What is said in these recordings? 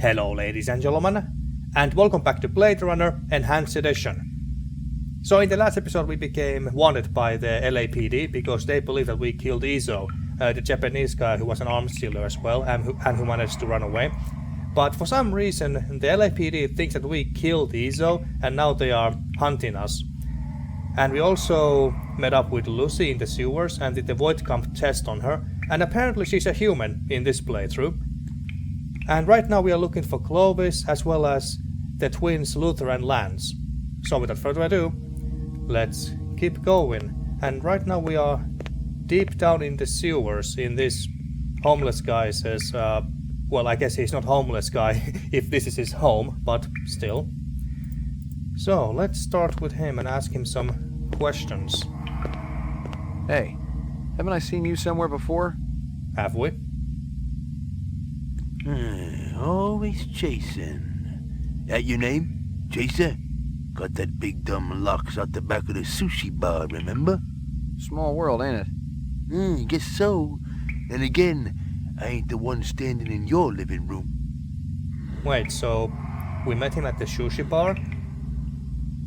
Hello ladies and gentlemen, and welcome back to Blade Runner Enhanced Edition. So in the last episode we became wanted by the LAPD because they believe that we killed Izo, the Japanese guy who was an arms dealer as well and who managed to run away. But for some reason the LAPD thinks that we killed Izo and now they are hunting us. And we also met up with Lucy in the sewers and did the void comp test on her, and apparently she's a human in this playthrough. And right now we are looking for Clovis as well as the twins Luther and Lance. So without further ado, let's keep going. And right now we are deep down in the sewers in this homeless guy says, well, I guess he's not homeless guy if this is his home, but still. So let's start with him and ask him some questions. Hey, haven't I seen you somewhere before? Have we? Always chasing. That your name? Chaser? Got that big dumb locks out the back of the sushi bar, remember? Small world, ain't it? Guess so. And again, I ain't the one standing in your living room. Wait, so we met him at the sushi bar?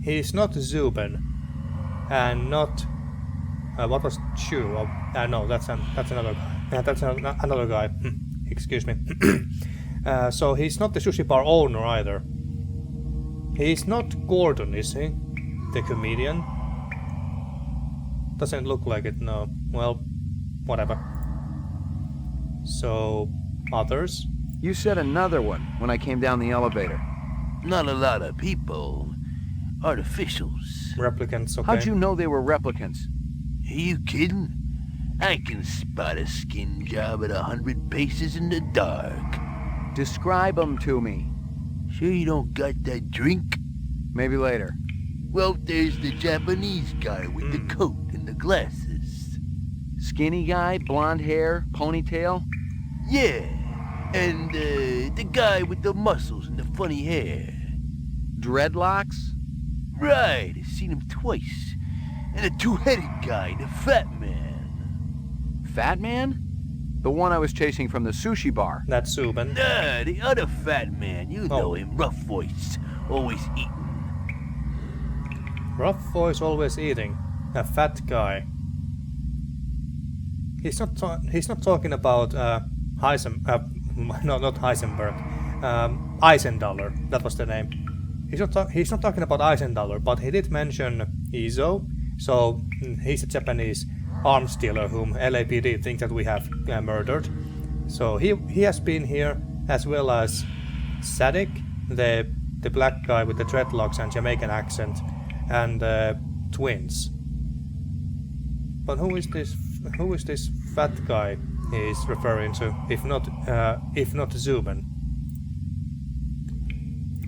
He's not Zubin, and not what was Chu? No, that's another guy. That's another guy. Excuse me. So he's not the sushi bar owner either. He's not Gordon, is he? The comedian? Doesn't look like it. No. Well, whatever. So others? You said another one when I came down the elevator. Not a lot of people. Artificials. Replicants, okay. How'd you know they were replicants? Are you kidding? I can spot a skin job at 100 paces in the dark. Describe them to me. Sure you don't got that drink? Maybe later. Well, there's the Japanese guy with the coat and the glasses. Skinny guy, blonde hair, ponytail? Yeah, and the guy with the muscles and the funny hair. Dreadlocks? Right, I've seen him twice. And the two-headed guy, the fat man. Fat man? The one I was chasing from the sushi bar. That's Zubin. Nah, the other fat man. You know him, rough voice, always eating. Rough voice, always eating. A fat guy. He's not talking about not Heisenberg. Eisendaler. That was the name. He's not talking about Eisendaler, but he did mention Izo. So he's a Japanese arms dealer whom LAPD think that we have murdered. So he has been here, as well as Sadik, the black guy with the dreadlocks and Jamaican accent, and twins. But who is this fat guy he's referring to? If not Zubin.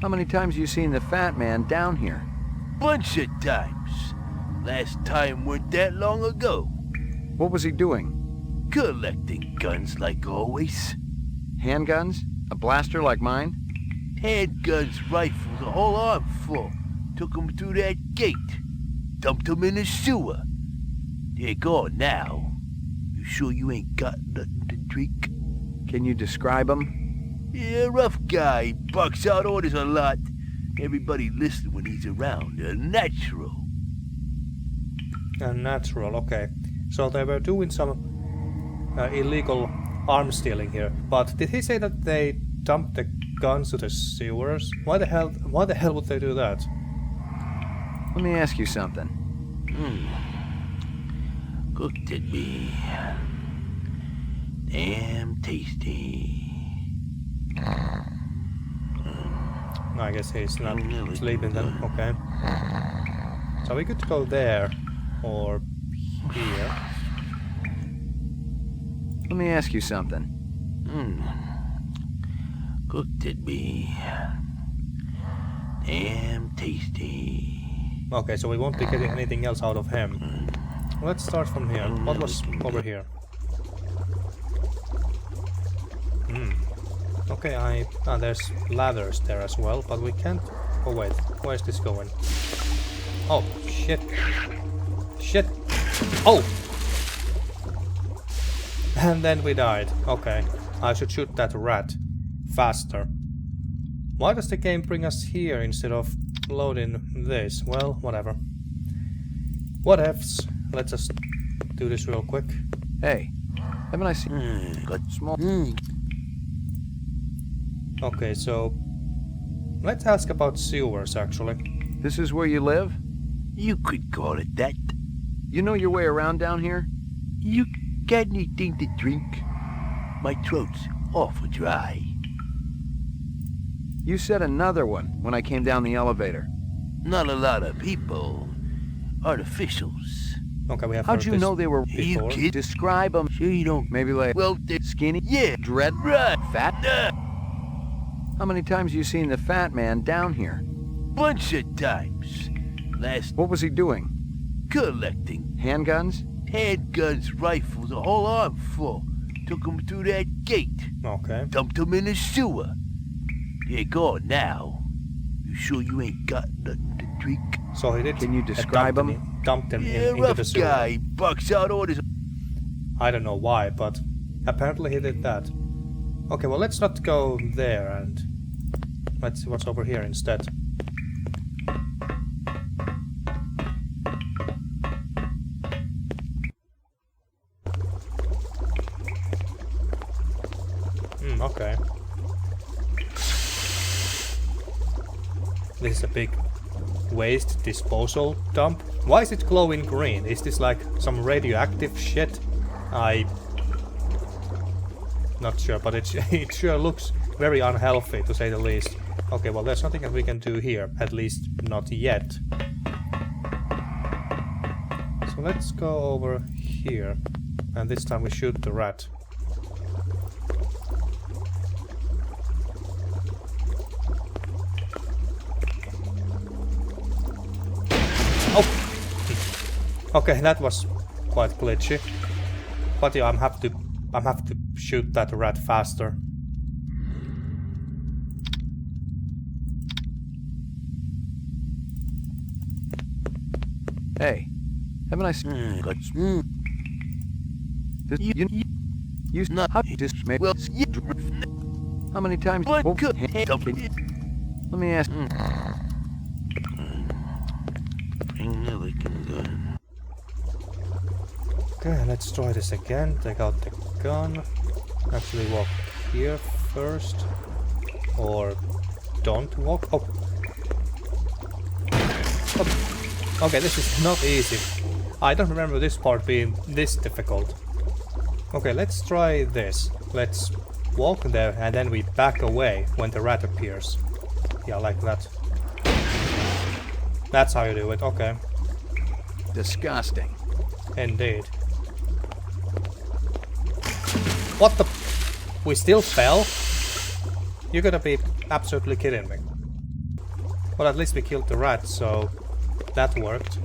How many times you seen the fat man down here? Bunch of times. Last time weren't that long ago. What was he doing? Collecting guns like always. Handguns? A blaster like mine? Handguns, rifles, a whole arm full. Took 'em through that gate. Dumped 'em in the sewer. They're gone now. You sure you ain't got nothing to drink? Can you describe him? Yeah, rough guy. Barks out orders a lot. Everybody listens when he's around. A natural. A natural, okay. So they were doing some illegal arms stealing here. But did he say that they dumped the guns to the sewers? Why the hell would they do that? Let me ask you something. Cooked it be. Damn tasty. I guess he's not sleeping then. Okay. So we could go there or here. Let me ask you something. Cooked it be. Damn tasty. Okay, so we won't be getting anything else out of him. Let's start from here. What was over here? Okay, there's ladders there as well, but we can't... Oh wait, where's this going? Oh, shit. Shit! Oh! And then we died. Okay, I should shoot that rat faster. Why does the game bring us here instead of loading this? Well, whatever. What ifs? Let's just do this real quick. Hey, haven't I seen Got small? Okay, so let's ask about sewers actually. This is where you live? You could call it that. You know your way around down here? You got anything to drink? My throat's awful dry. You said another one when I came down the elevator. Not a lot of people. Artificials. Okay, we have How'd heard you this know they were before. You kid? Describe them. Sure you don't. Maybe like Well, they're skinny, yeah, dread, right. fat. How many times you seen the fat man down here? Bunch of times. Last What was he doing? collecting. Handguns? Handguns, rifles, a whole arm full. Took 'em through that gate. Okay. Dumped 'em in the sewer. They're gone now. You sure you ain't got nothing to drink? So he did. Can you describe Dumped him Yeah, into rough the sewer. guy. Bucks out orders. I don't know why, but apparently he did that. Okay, well let's not go there and let's see what's over here instead. Okay. This is a big waste disposal dump. Why is it glowing green? Is this like some radioactive shit? Not sure, but it sure looks very unhealthy to say the least. Okay, well there's nothing that we can do here, at least not yet. So let's go over here, and this time we shoot the rat. Oh! Okay, that was quite glitchy. But yeah, I'm have to shoot that rat faster. Hey, haven't I seen this? You Not how just made well. how many times? What Well, could let me ask. Bring the licking gun. Okay, let's try this again. Take out the gun. Actually walk here first. Or don't walk. Oh. Okay, this is not easy. I don't remember this part being this difficult. Okay, let's try this. Let's walk there and then we back away when the rat appears. Yeah, like that. That's how you do it, okay. Disgusting. Indeed. What the... We still fell? You gotta be absolutely kidding me. Well, at least we killed the rat, so... that worked.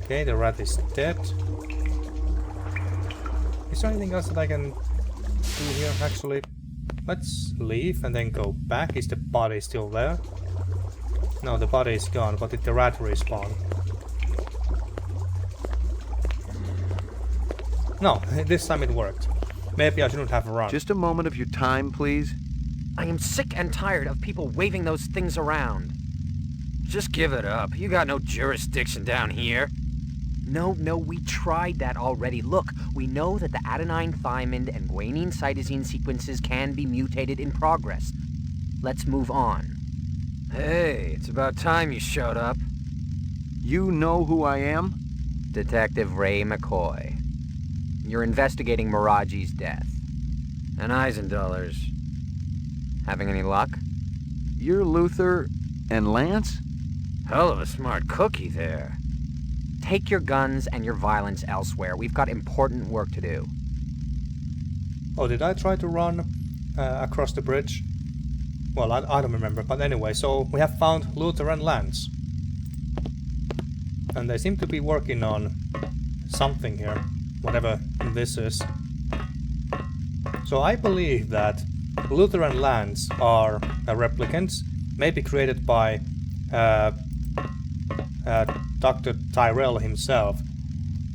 Okay, the rat is dead. Is there anything else that I can do here, actually? Let's leave and then go back. Is the body still there? No, the body is gone, but did the rat respawn? No, this time it worked. Maybe I shouldn't have run. Just a moment of your time, please. I am sick and tired of people waving those things around. Just give it up. You got no jurisdiction down here. No, we tried that already. Look, we know that the adenine thymine and guanine cytosine sequences can be mutated in progress. Let's move on. Hey, it's about time you showed up. You know who I am? Detective Ray McCoy. You're investigating Miraji's death. And Eisendoller's. Having any luck? You're Luther and Lance? Hell of a smart cookie there. Take your guns and your violence elsewhere. We've got important work to do. Oh, did I try to run across the bridge? Well, I don't remember, but anyway, so we have found Luther and Lance. And they seem to be working on something here, whatever this is. So I believe that Luther and Lance are replicants, maybe created by Dr. Tyrell himself,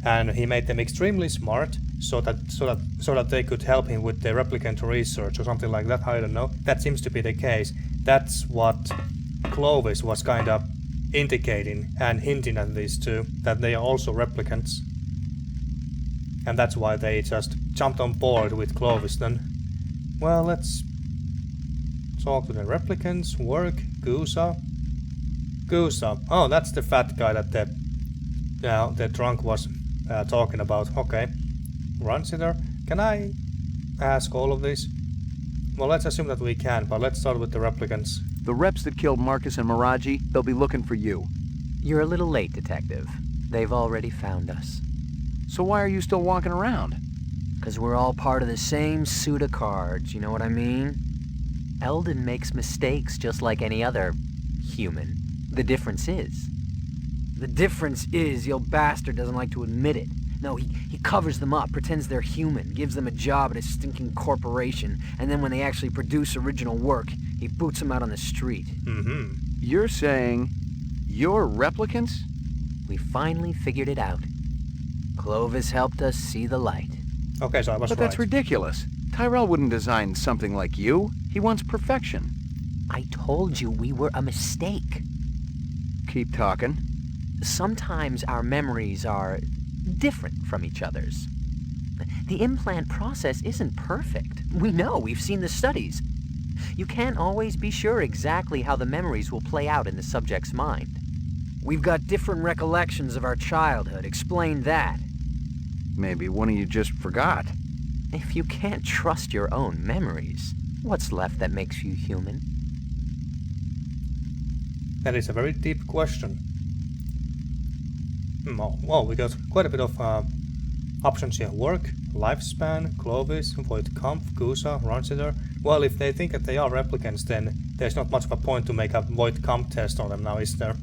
and he made them extremely smart, so that they could help him with their replicant research or something like that. I don't know. That seems to be the case. That's what Clovis was kind of indicating and hinting at these two, that they are also replicants. And that's why they just jumped on board with Clovis then. Well, let's talk to the replicants. Work. Gusa. Oh, that's the fat guy that the drunk was talking about. Okay. Rancider. Can I ask all of this? Well, let's assume that we can, but let's start with the replicants. The reps that killed Marcus and Miraji, they'll be looking for you. You're a little late, Detective. They've already found us. So why are you still walking around? 'Cause we're all part of the same suit of cards, you know what I mean? Eldon makes mistakes just like any other human. The difference is the old bastard doesn't like to admit it. No, he covers them up, pretends they're human, gives them a job at a stinking corporation, and then when they actually produce original work, he boots them out on the street. Mm-hmm. You're saying you're replicants? We finally figured it out. Clovis helped us see the light. Okay, so I was But right. that's ridiculous. Tyrell wouldn't design something like you. He wants perfection. I told you we were a mistake. Keep talking. Sometimes our memories are different from each other's. The implant process isn't perfect. We know, we've seen the studies. You can't always be sure exactly how the memories will play out in the subject's mind. We've got different recollections of our childhood. Explain that. Maybe one of you just forgot. If you can't trust your own memories, what's left that makes you human? That is a very deep question. Well, we got quite a bit of options here. Work, lifespan, Clovis, Void Kampf, Gusa, Rancider. Well, if they think that they are replicants, then there's not much of a point to make a Void Kampf test on them now, is there?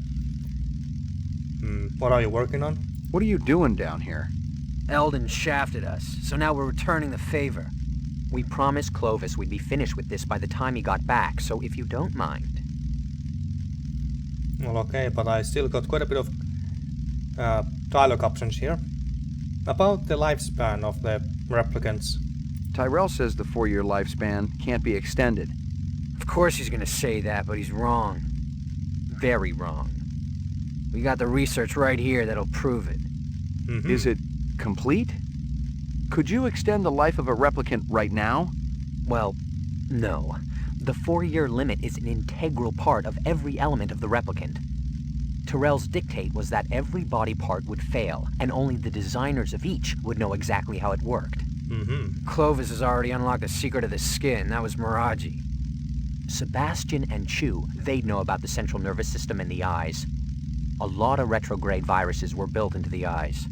What are you working on? What are you doing down here? Eldon shafted us, so now we're returning the favor. We promised Clovis we'd be finished with this by the time he got back, so if you don't mind. Well, okay, but I still got quite a bit of dialogue options here. About the lifespan of the replicants. Tyrell says the 4-year lifespan can't be extended. Of course he's gonna say that, but he's wrong. Very wrong. We got the research right here that'll prove it. Mm-hmm. Is it complete? Could you extend the life of a replicant right now? Well, no. The 4-year limit is an integral part of every element of the replicant. Tyrell's dictate was that every body part would fail, and only the designers of each would know exactly how it worked. Mm-hmm. Clovis has already unlocked the secret of the skin. That was Miraji. Sebastian and Chu, they'd know about the central nervous system and the eyes. A lot of retrograde viruses were built into the eyes.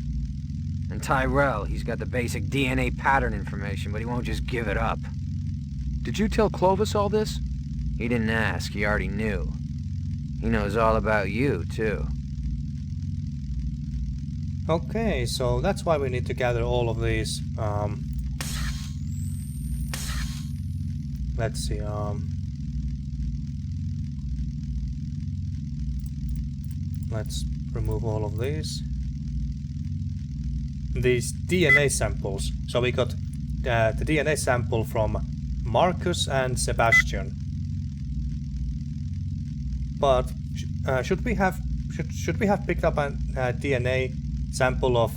And Tyrell, he's got the basic DNA pattern information, but he won't just give it up. Did you tell Clovis all this? He didn't ask, he already knew. He knows all about you, too. Okay, so that's why we need to gather all of these. Let's see. Let's remove all of these. These DNA samples. So we got the DNA sample from Marcus and Sebastian. But should we have picked up a DNA sample of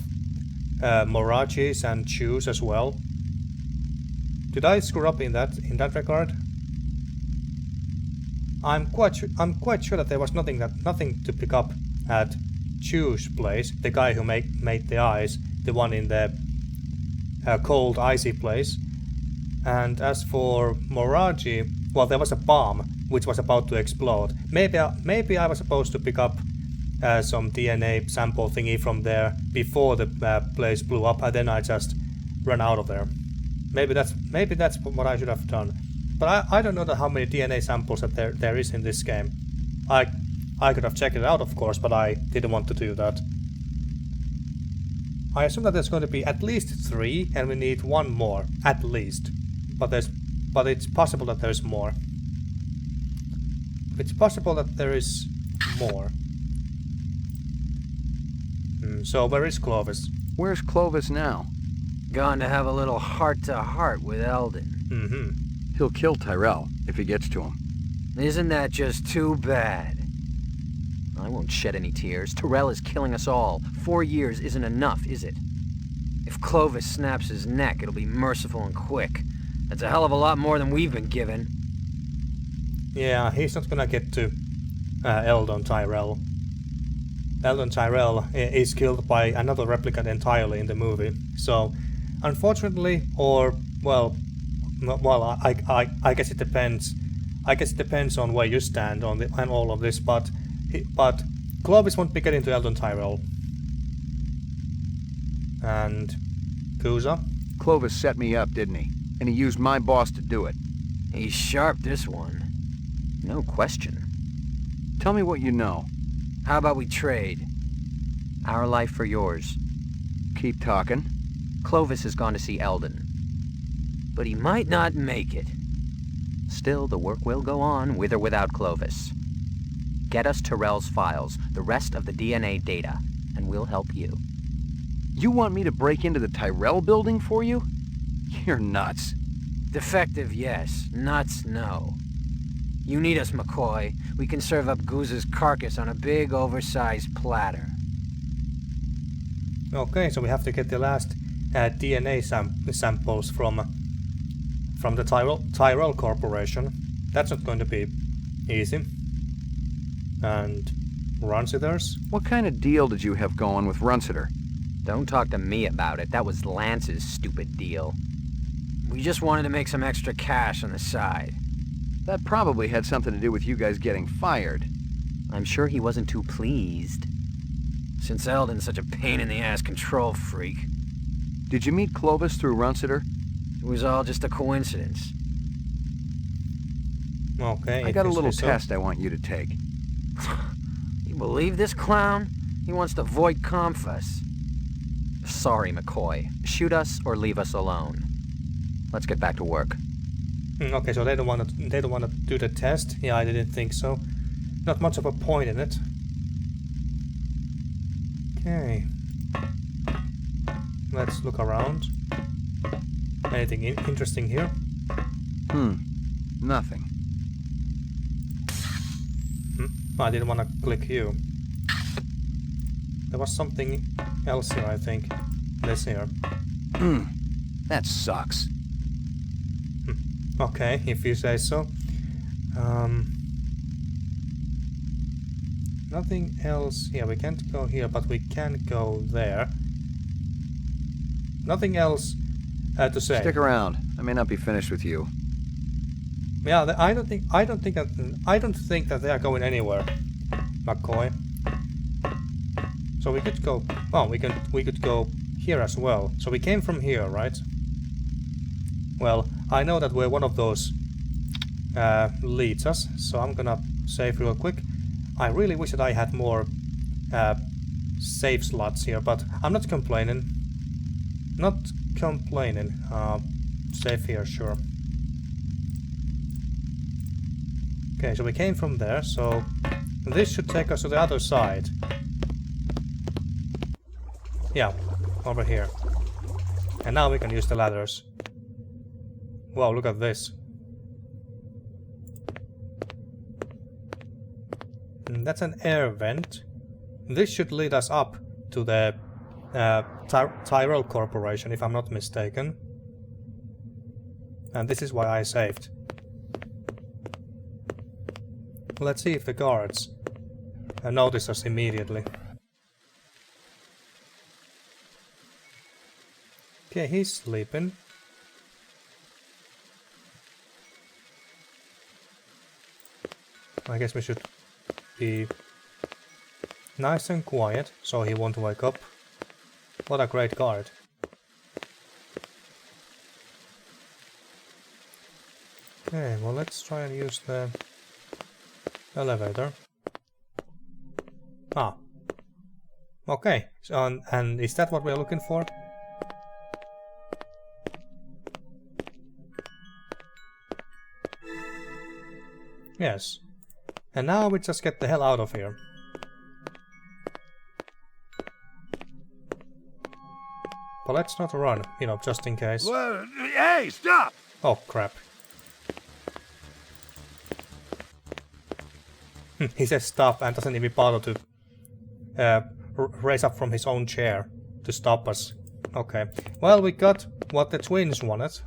Miraji's and Chu's as well? Did I screw up in that regard? I'm quite sure that there was nothing to pick up at Chu's place, the guy who made the eyes, the one in the cold, icy place. And as for Miraji, well, there was a bomb which was about to explode. Maybe I was supposed to pick up some DNA sample thingy from there before the place blew up, and then I just ran out of there. Maybe that's what I should have done. But I don't know how many DNA samples that there is in this game. I could have checked it out, of course, but I didn't want to do that. I assume that there's going to be at least 3, and we need 1 more, at least. But it's possible that there's more. It's possible that there is more. So where is Clovis? Where's Clovis now? gone to have a little heart-to-heart with Eldon. Mm-hmm. He'll kill Tyrell if he gets to him. Isn't that just too bad? I won't shed any tears. Tyrell is killing us all. 4 years isn't enough, is it? If Clovis snaps his neck, it'll be merciful and quick. That's a hell of a lot more than we've been given. Yeah, he's not gonna get to Eldon Tyrell. Eldon Tyrell is killed by another replicant entirely in the movie. So, unfortunately, or well, I guess it depends. I guess it depends on where you stand on all of this. But Clovis won't be getting to Eldon Tyrell. And Kuza? Clovis set me up, didn't he? And he used my boss to do it. He's sharp, this one. No question. Tell me what you know. How about we trade? Our life for yours. Keep talking. Clovis has gone to see Eldon. But he might not make it. Still, the work will go on, with or without Clovis. Get us Tyrell's files, the rest of the DNA data, and we'll help you. You want me to break into the Tyrell building for you? You're nuts. Defective, yes. Nuts, no. You need us, McCoy. We can serve up Goose's carcass on a big, oversized platter. Okay, so we have to get the last DNA samples from the Tyrell Corporation. That's not going to be easy. And Runsiters? What kind of deal did you have going with Runsiter? Don't talk to me about it. That was Lance's stupid deal. We just wanted to make some extra cash on the side. That probably had something to do with you guys getting fired. I'm sure he wasn't too pleased. Since Eldon's such a pain-in-the-ass control freak. Did you meet Clovis through Runsiter? It was all just a coincidence. Okay. I got a little test I want you to take. You believe this clown? He wants to void Confus. Sorry, McCoy. Shoot us or leave us alone. Let's get back to work. Okay, so they don't want to do the test. Yeah, I didn't think so. Not much of a point in it. Okay. Let's look around. Anything interesting here? Nothing. I didn't want to click you. There was something else here, I think. This here. That sucks. Okay, if you say so. Nothing else here. We can't go here, but we can go there. Nothing else to say. Stick around. I may not be finished with you. Yeah, I don't think that they are going anywhere, McCoy. So we could go. Oh, we could go here as well. So we came from here, right? Well, I know that where one of those leads us, so I'm gonna save real quick. I really wish that I had more save slots here, but I'm not complaining. Not complaining. Save here, sure. Okay, so we came from there, so this should take us to the other side. Yeah, over here. And now we can use the ladders. Wow, look at this. And that's an air vent. This should lead us up to the Tyrell Corporation, if I'm not mistaken. And this is why I saved. Let's see if the guards notice us immediately. Okay, he's sleeping. I guess we should be nice and quiet so he won't wake up. What a great guard. Okay, well, let's try and use the elevator. Ah. Okay, so, and is that what we're looking for? Yes. And now we just get the hell out of here. But let's not run, you know, just in case. Well, hey, stop! Oh, crap. He says stop and doesn't even bother to raise up from his own chair to stop us. Okay. Well, we got what the twins wanted.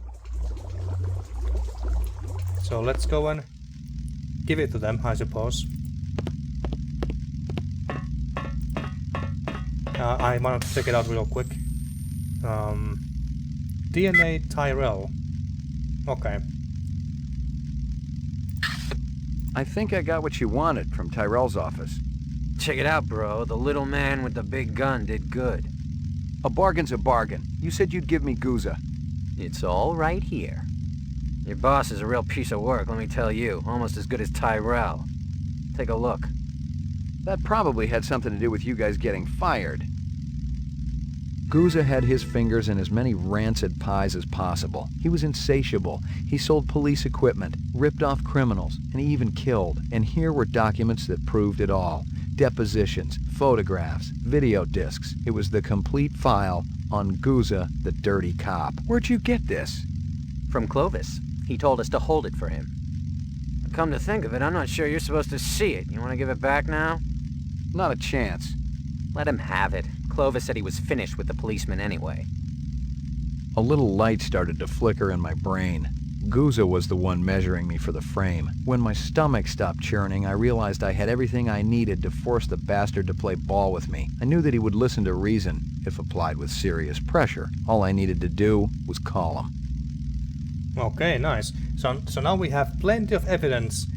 So let's go and give it to them, I suppose. I want to check it out real quick. DNA Tyrell. Okay. I think I got what you wanted from Tyrell's office. Check it out, bro. The little man with the big gun did good. A bargain's a bargain. You said you'd give me Guza. It's all right here. Your boss is a real piece of work, let me tell you. Almost as good as Tyrell. Take a look. That probably had something to do with you guys getting fired. Guza had his fingers in as many rancid pies as possible. He was insatiable. He sold police equipment, ripped off criminals, and he even killed. And here were documents that proved it all. Depositions, photographs, video discs. It was the complete file on Guza, the dirty cop. Where'd you get this? From Clovis. He told us to hold it for him. Come to think of it, I'm not sure you're supposed to see it. You want to give it back now? Not a chance. Let him have it. Clovis said he was finished with the policeman anyway. A little light started to flicker in my brain. Guza was the one measuring me for the frame. When my stomach stopped churning, I realized I had everything I needed to force the bastard to play ball with me. I knew that he would listen to reason, if applied with serious pressure. All I needed to do was call him. Okay, nice. So now we have plenty of evidence.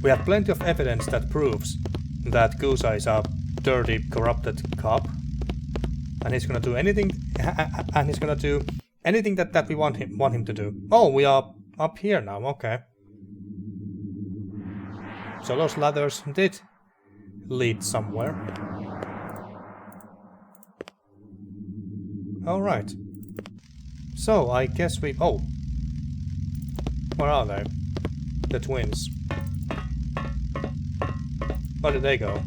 We have plenty of evidence that proves that Guza is a dirty, corrupted cop, and he's gonna do anything. And he's gonna do anything that we want him to do. Oh, we are up here now. Okay. So those ladders did lead somewhere. All right. So I guess we. Oh, where are they? The twins. Where did they go?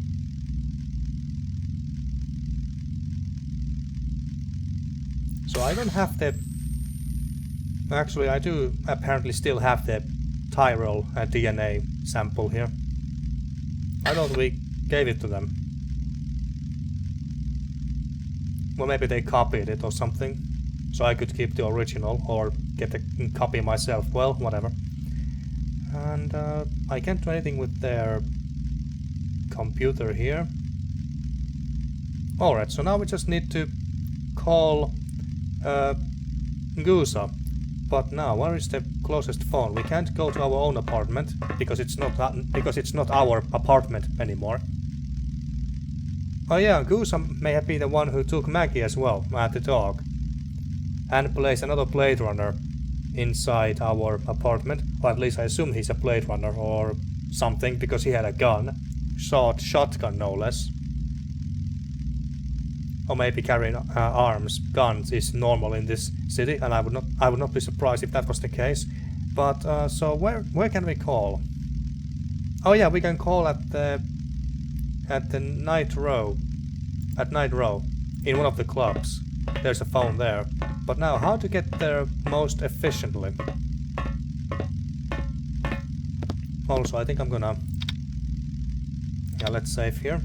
So I don't have the... Actually, I do apparently still have the Tyrell DNA sample here. I thought we gave it to them. Well, maybe they copied it or something. So I could keep the original or get a copy myself. Well, whatever. And I can't do anything with their computer here. Alright, so now we just need to call Guza. But now, where is the closest phone? We can't go to our own apartment because it's not our apartment anymore. Oh yeah, Guza may have been the one who took Maggie as well, the dog, and placed another Blade Runner inside our apartment. Or at least I assume he's a Blade Runner or something, because he had a gun. Shotgun no less. Or maybe carrying guns is normal in this city, and I would not be surprised if that was the case. But so where can we call? Oh yeah, we can call at the Night Row. At Night Row, in one of the clubs. There's a phone there. But now, how to get there most efficiently? Also, I think I'm gonna... Yeah, let's save here.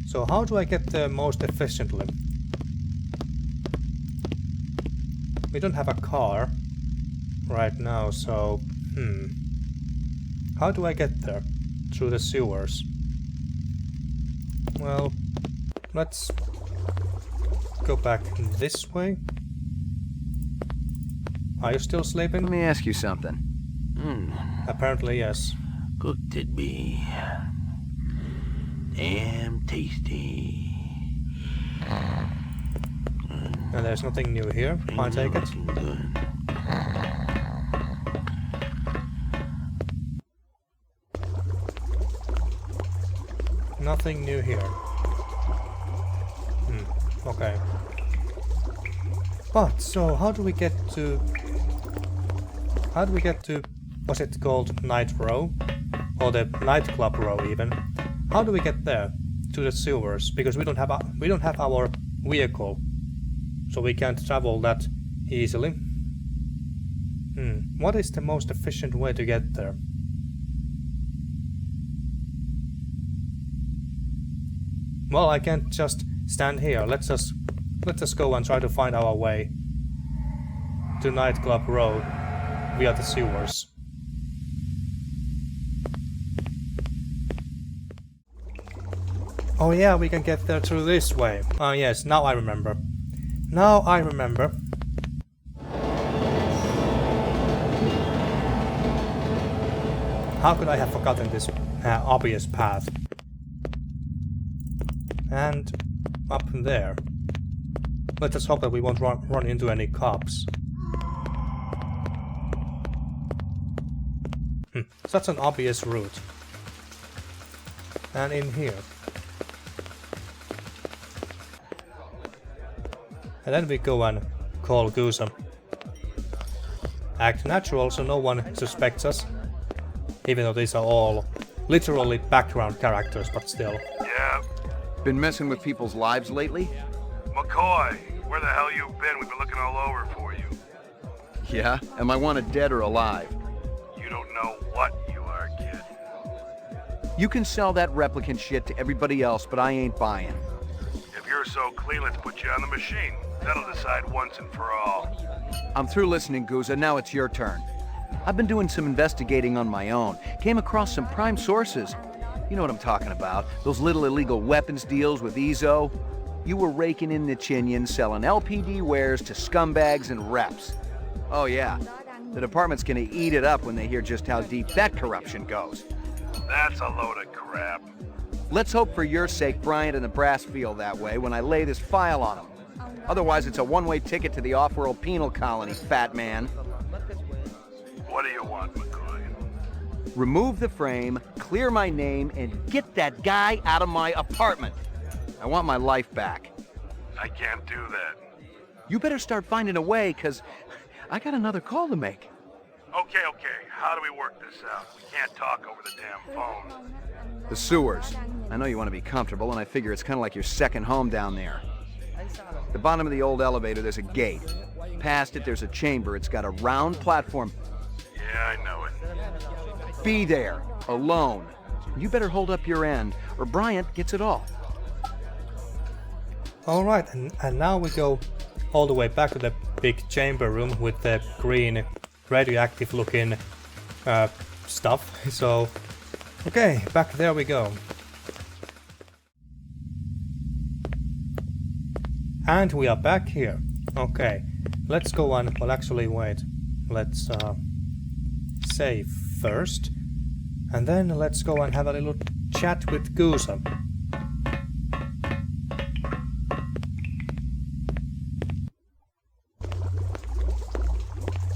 So how do I get there most efficiently? We don't have a car right now, so... How do I get there? Through the sewers. Well, let's go back this way. Are you still sleeping? Let me ask you something. Apparently, yes. Cooked it be. Damn tasty. And there's nothing new here, I take it. Looking good. Nothing new here. Okay. But, so, how do we get to... what's it called? Night Row? Or the nightclub row, even. How do we get there? To the sewers? Because we don't have our vehicle, so we can't travel that easily. What is the most efficient way to get there? Well, I can't just stand here. Let's just go and try to find our way to Nightclub Road via the sewers. Oh yeah, we can get there through this way. Oh yes, now I remember. Now I remember. How could I have forgotten this obvious path? And up there. Let's just hope that we won't run into any cops. Such an obvious route. And in here. And then we go and call Goose. Act natural so no one suspects us. Even though these are all literally background characters, but still. Yeah. Been messing with people's lives lately? McCoy, where the hell you been? We've been looking all over for you. Yeah? Am I wanted dead or alive? You don't know what you are, kid. You can sell that replicant shit to everybody else, but I ain't buying. If you're so clean, let's put you on the machine. That'll decide once and for all. I'm through listening, Guza. Now it's your turn. I've been doing some investigating on my own. Came across some prime sources. You know what I'm talking about. Those little illegal weapons deals with Ezo. You were raking in the chinion, selling LPD wares to scumbags and reps. Oh yeah, the department's gonna eat it up when they hear just how deep that corruption goes. That's a load of crap. Let's hope for your sake Bryant and the brass feel that way when I lay this file on them. Otherwise it's a one-way ticket to the off-world penal colony, fat man. What do you want, McCoy? Remove the frame, clear my name, and get that guy out of my apartment. I want my life back. I can't do that. You better start finding a way, 'cause I got another call to make. Okay. How do we work this out? We can't talk over the damn phone. The sewers. I know you want to be comfortable, and I figure it's kind of like your second home down there. The bottom of the old elevator, there's a gate. Past it, there's a chamber. It's got a round platform. Yeah, I know it. Be there, alone. You better hold up your end, or Bryant gets it all. Alright, and now we go all the way back to the big chamber room with the green radioactive looking stuff. So, okay, back there we go. And we are back here. Okay, let's go on. Well, actually, wait. Let's save first. And then let's go and have a little chat with Goose.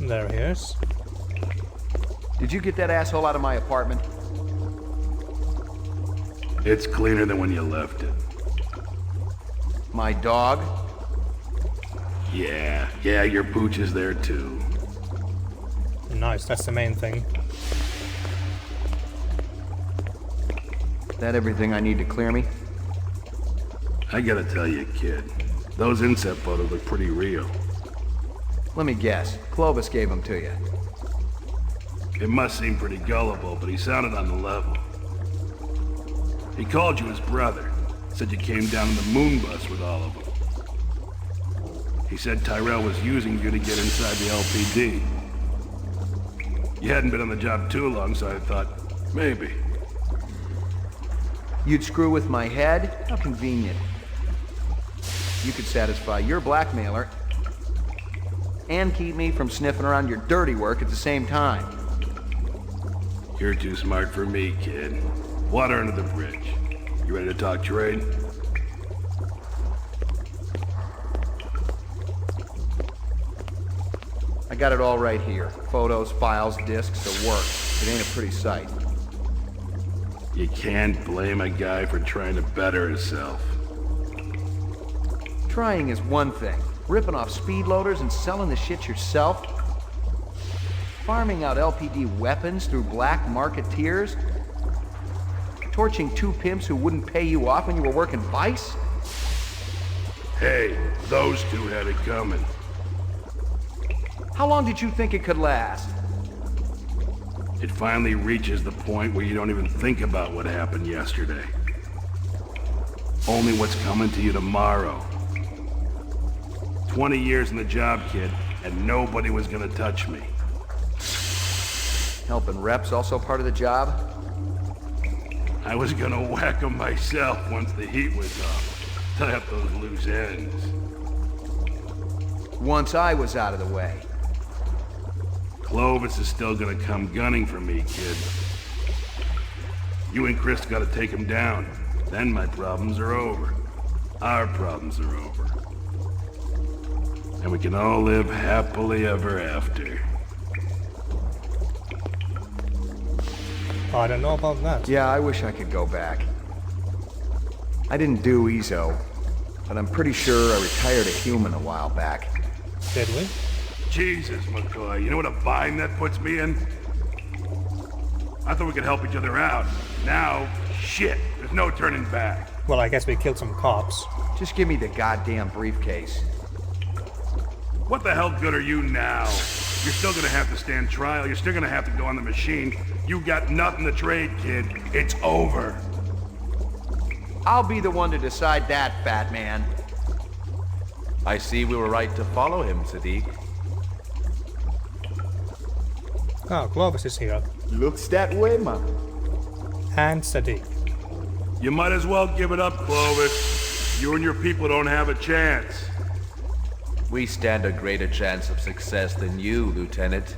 There he is. Did you get that asshole out of my apartment? It's cleaner than when you left it. My dog? Yeah, your pooch is there too. Nice, that's the main thing. That everything I need to clear me? I gotta tell you, kid, those inset photos look pretty real. Let me guess. Clovis gave them to you. It must seem pretty gullible, but he sounded on the level. He called you his brother. Said you came down in the moon bus with all of them. He said Tyrell was using you to get inside the LPD. You hadn't been on the job too long, so I thought, maybe. You'd screw with my head? How convenient. You could satisfy your blackmailer and keep me from sniffing around your dirty work at the same time. You're too smart for me, kid. Water under the bridge. You ready to talk trade? I got it all right here. Photos, files, discs, the works. It ain't a pretty sight. You can't blame a guy for trying to better himself. Trying is one thing. Ripping off speed loaders and selling the shit yourself? Farming out LPD weapons through black marketeers? Torching two pimps who wouldn't pay you off when you were working Vice? Hey, those two had it coming. How long did you think it could last? It finally reaches the point where you don't even think about what happened yesterday. Only what's coming to you tomorrow. 20 years in the job, kid, and nobody was gonna touch me. Helping reps also part of the job? I was gonna whack 'em myself once the heat was off. Tie up those loose ends. Once I was out of the way. Clovis is still gonna come gunning for me, kid. You and Chris gotta take him down. Then my problems are over. Our problems are over. And we can all live happily ever after. I don't know about that. Yeah, I wish I could go back. I didn't do EZO, but I'm pretty sure I retired a human a while back. Did we? Jesus, McCoy, you know what a bind that puts me in? I thought we could help each other out. Now, shit, there's no turning back. Well, I guess we killed some cops. Just give me the goddamn briefcase. What the hell good are you now? You're still gonna have to stand trial. You're still gonna have to go on the machine. You got nothing to trade, kid. It's over. I'll be the one to decide that, Batman. I see we were right to follow him, Sadiq. Oh, Clovis is here. Looks that way, man. And Sadiq. You might as well give it up, Clovis. You and your people don't have a chance. We stand a greater chance of success than you, Lieutenant.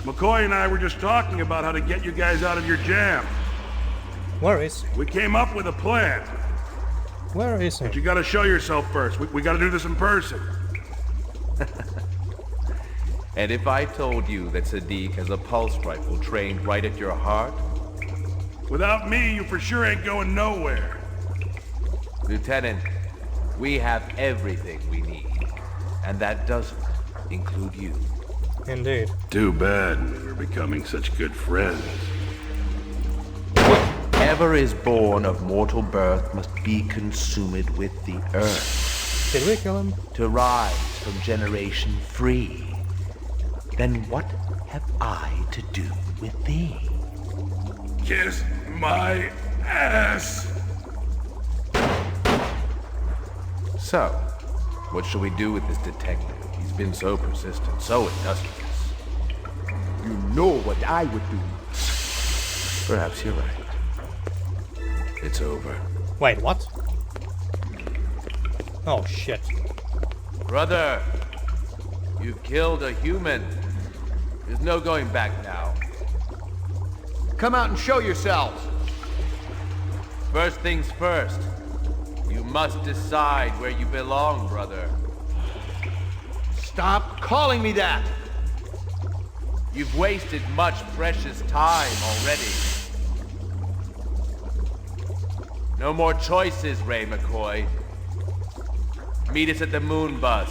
McCoy and I were just talking about how to get you guys out of your jam. Where is he? We came up with a plan. Where is But he? you gotta show yourself first. We gotta do this in person. And if I told you that Sadiq has a pulse rifle trained right at your heart? Without me, you for sure ain't going nowhere. Lieutenant, we have everything we need. And that doesn't include you. Indeed. Too bad we were becoming such good friends. Whatever is born of mortal birth must be consumed with the earth, Did we kill him? to rise from generation free. Then what have I to do with thee? Kiss my ass! So, what shall we do with this detective? He's been so persistent, so industrious. You know what I would do. Perhaps you're right. It's over. Wait, what? Oh, shit. Brother, you've killed a human. There's no going back now. Come out and show yourselves. First things first. You must decide where you belong, brother. Stop calling me that. You've wasted much precious time already. No more choices, Ray McCoy. Meet us at the moon bus.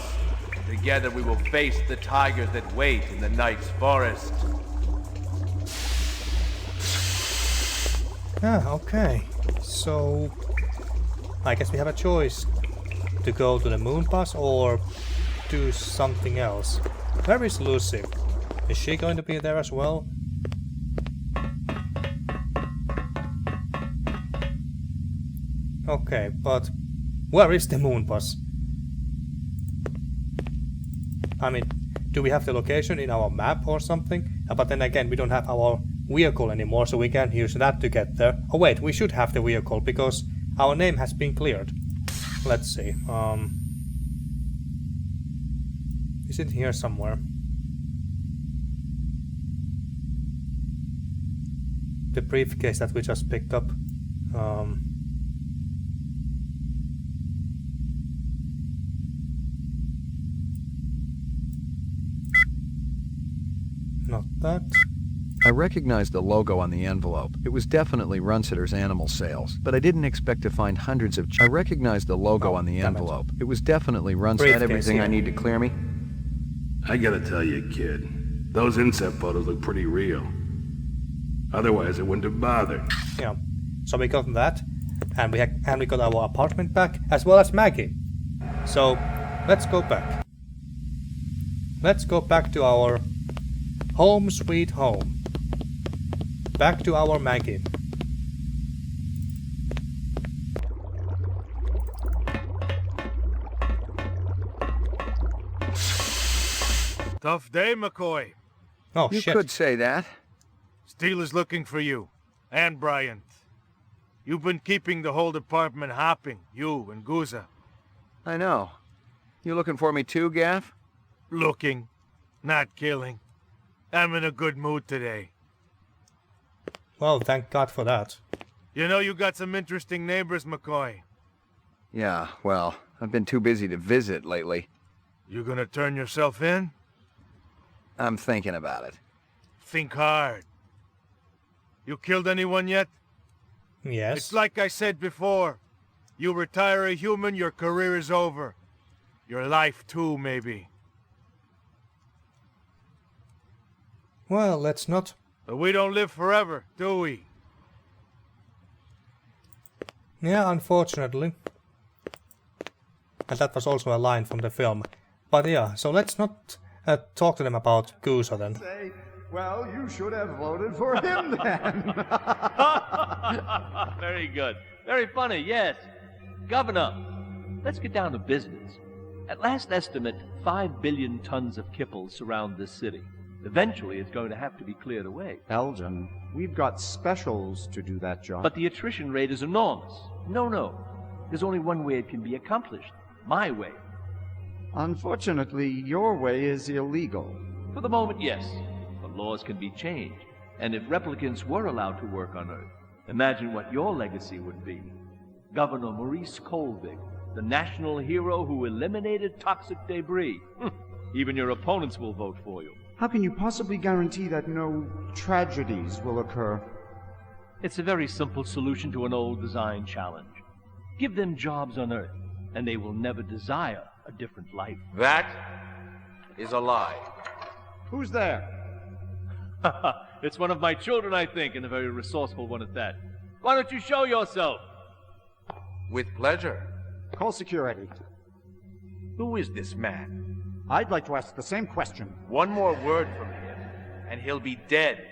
Together we will face the tigers that wait in the night's forest. Ah, okay. So, I guess we have a choice to go to the moon bus or do something else. Where is Lucy? Is she going to be there as well? Okay, but where is the moon bus? I mean, do we have the location in our map or something? But then again, we don't have our vehicle anymore, so we can't use that to get there. Oh wait, we should have the vehicle because our name has been cleared. Let's see. Is it here somewhere? The briefcase that we just picked up. Not that. I recognized the logo on the envelope. It was definitely Runsitter's animal sales, but I didn't expect to find hundreds of... I recognized the logo on the damn it. envelope. It was definitely Runsitter's... Briefcase, everything yeah. I need to clear me? I gotta tell you, kid, those inset photos look pretty real. Otherwise, I wouldn't have bothered. Yeah. So we got that. And we got our apartment back, as well as Maggie. So, let's go back. Let's go back to our home sweet home. Back to our Maggie. Tough day, McCoy. Oh, You shit. could say that. Steele is looking for you. And Bryant. You've been keeping the whole department hopping, you and Guza. I know. You looking for me too, Gaff? Looking, not killing. I'm in a good mood today. Well, thank God for that. You know you got some interesting neighbors, McCoy. Yeah, well, I've been too busy to visit lately. You gonna turn yourself in? I'm thinking about it. Think hard. You killed anyone yet? Yes. It's like I said before. You retire a human, your career is over. Your life too, maybe. Well, let's not. But we don't live forever, do we? Yeah, unfortunately. And that was also a line from the film. But yeah, so let's not talk to them about Guza then. Say, well, you should have voted for him then. Very good. Very funny, yes. Governor, let's get down to business. At last estimate, 5 billion tons of kibble surround this city. Eventually, it's going to have to be cleared away. Elgin, we've got specials to do that job. But the attrition rate is enormous. No. There's only one way it can be accomplished. My way. Unfortunately, your way is illegal. For the moment, yes. But laws can be changed. And if replicants were allowed to work on Earth, imagine what your legacy would be. Governor Maurice Colvig, the national hero who eliminated toxic debris. Even your opponents will vote for you. How can you possibly guarantee that no tragedies will occur? It's a very simple solution to an old design challenge. Give them jobs on Earth, and they will never desire a different life. That is a lie. Who's there? It's one of my children, I think, and a very resourceful one at that. Why don't you show yourself? With pleasure. Call security. Who is this man? I'd like to ask the same question. One more word from him, and he'll be dead.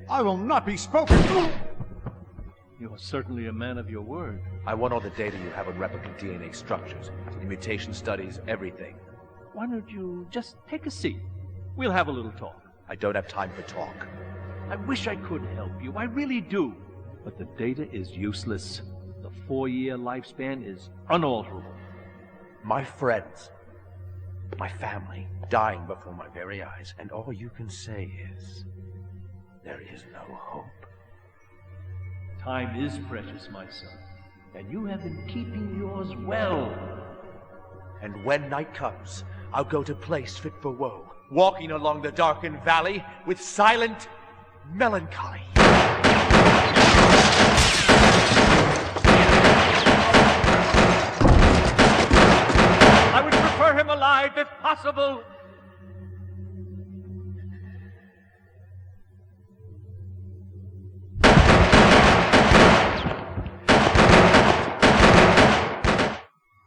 I will not be spoken to! You're certainly a man of your word. I want all the data you have on replicant DNA structures, the mutation studies, everything. Why don't you just take a seat? We'll have a little talk. I don't have time for talk. I wish I could help you. I really do. But the data is useless. The 4-year lifespan is unalterable. My friends, my family, dying before my very eyes, and all you can say is, there is no hope. Time is precious, my son, and you have been keeping yours well. And when night comes, I'll go to place fit for woe, walking along the darkened valley with silent melancholy. I would prefer him alive if possible.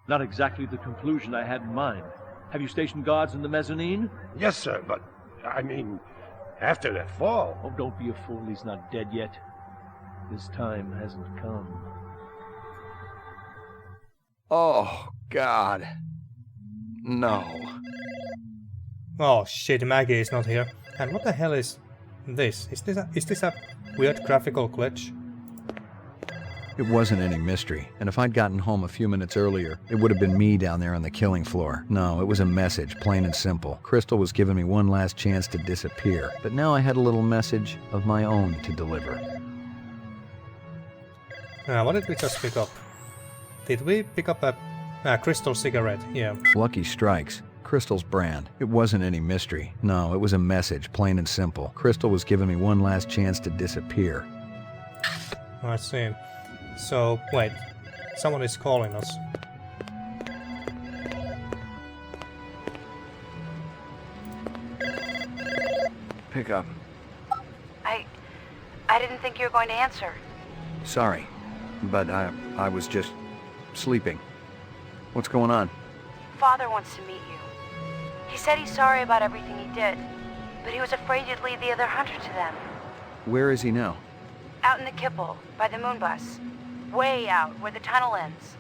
Not exactly the conclusion I had in mind. Have you stationed guards in the mezzanine? Yes, sir, but, I mean, after that fall... Oh, don't be a fool. He's not dead yet. His time hasn't come. Oh, God. No. Oh shit, Maggie is not here. And what the hell is this? Is this a weird graphical glitch? It wasn't any mystery, and if I'd gotten home a few minutes earlier, it would have been me down there on the killing floor. No, it was a message, plain and simple. Crystal was giving me one last chance to disappear, but now I had a little message of my own to deliver. What did we just pick up? Did we pick up a Crystal cigarette? Yeah. Lucky Strikes. Crystal's brand. It wasn't any mystery. No, it was a message, plain and simple. Crystal was giving me one last chance to disappear. I see. So, wait. Someone is calling us. Pick up. I didn't think you were going to answer. Sorry. but I was just sleeping. What's going on? Father wants to meet you. He said he's sorry about everything he did, but he was afraid you'd lead the other hunter to them. Where is he now? Out in the Kipple, by the moon bus. Way out, where the tunnel ends.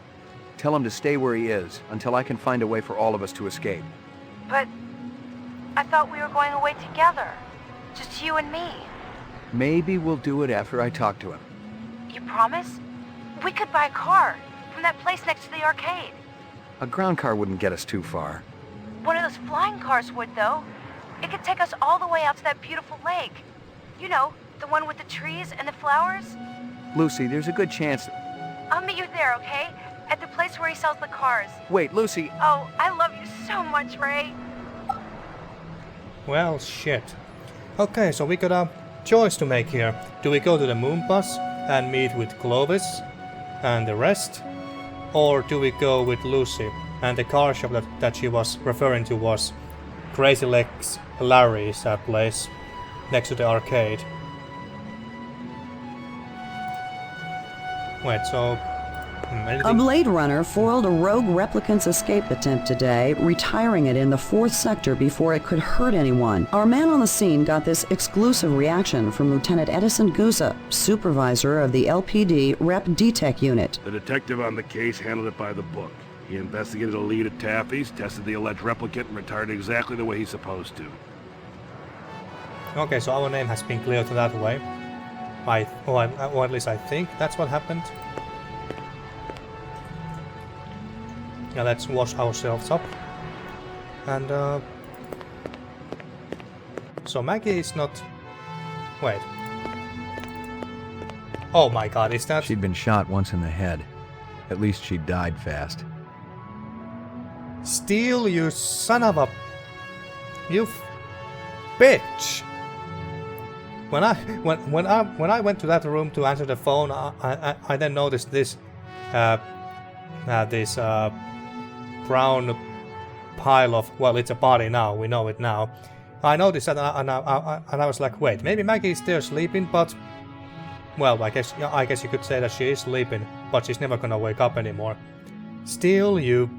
Tell him to stay where he is, until I can find a way for all of us to escape. But I thought we were going away together. Just you and me. Maybe we'll do it after I talk to him. You promise? We could buy a car from that place next to the arcade. A ground car wouldn't get us too far. One of those flying cars would, though. It could take us all the way out to that beautiful lake. You know, the one with the trees and the flowers? Lucy, there's a good chance... I'll meet you there, okay? At the place where he sells the cars. Wait, Lucy... Oh, I love you so much, Ray. Well, shit. Okay, so we got a choice to make here. Do we go to the moon bus and meet with Clovis and the rest? Or do we go with Lucy? And the car shop that she was referring to was Crazy Legs Larry's place next to the arcade. Wait, so... anything? A Blade Runner foiled a rogue replicant's escape attempt today, retiring it in the 4th sector before it could hurt anyone. Our man on the scene got this exclusive reaction from Lieutenant Edison Guza, supervisor of the LPD Rep DTEC unit. The detective on the case handled it by the book. He investigated a lead at Taffy's, tested the alleged replicant, and retired exactly the way he's supposed to. Okay, so our name has been cleared that way. Or at least I think that's what happened. Now let's wash ourselves up. And so Maggie is not... Wait. Oh my god, is that... She'd been shot once in the head. At least she died fast. Steele, you son of a... You bitch! When I went to that room to answer the phone, I then noticed this this brown pile of, well, it's a body now, we know it now. I noticed that and I was like, wait, maybe Maggie is there sleeping, but well, I guess you could say that she is sleeping, but she's never gonna wake up anymore. Still, you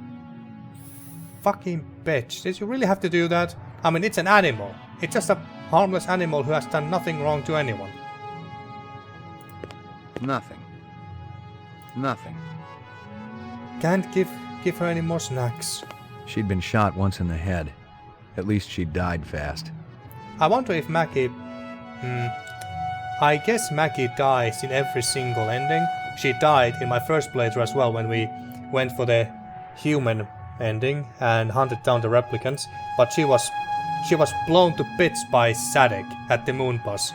fucking bitch. Did you really have to do that? I mean, it's an animal. It's just a harmless animal who has done nothing wrong to anyone. Nothing. Nothing. Can't give her any more snacks. She'd been shot once in the head. At least she died fast. I wonder if Maggie... I guess Maggie dies in every single ending. She died in my first playthrough as well when we went for the human ending and hunted down the replicants, but she was blown to bits by Sadek at the moon bus.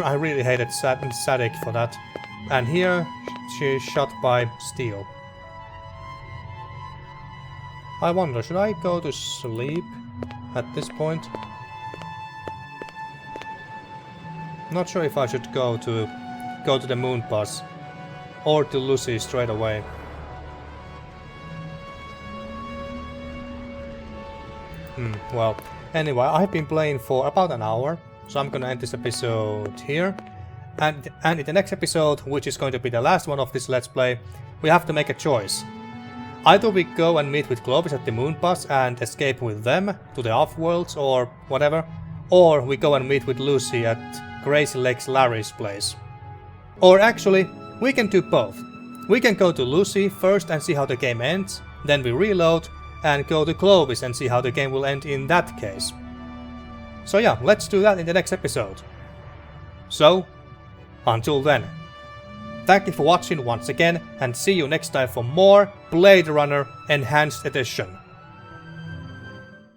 I really hated Sadek for that. And here she's shot by Steele. I wonder, should I go to sleep at this point? Not sure if I should go to the moon bus or to Lucy straight away. Well, anyway, I've been playing for about an hour, so I'm gonna end this episode here. And in the next episode, which is going to be the last one of this Let's Play, we have to make a choice. Either we go and meet with Clovis at the moon bus and escape with them to the off-worlds or whatever, or we go and meet with Lucy at Crazy Legs Larry's place. Or actually, we can do both. We can go to Lucy first and see how the game ends, then we reload, and go to Clovis and see how the game will end in that case. So yeah, let's do that in the next episode. So, until then, thank you for watching once again, and see you next time for more Blade Runner Enhanced Edition.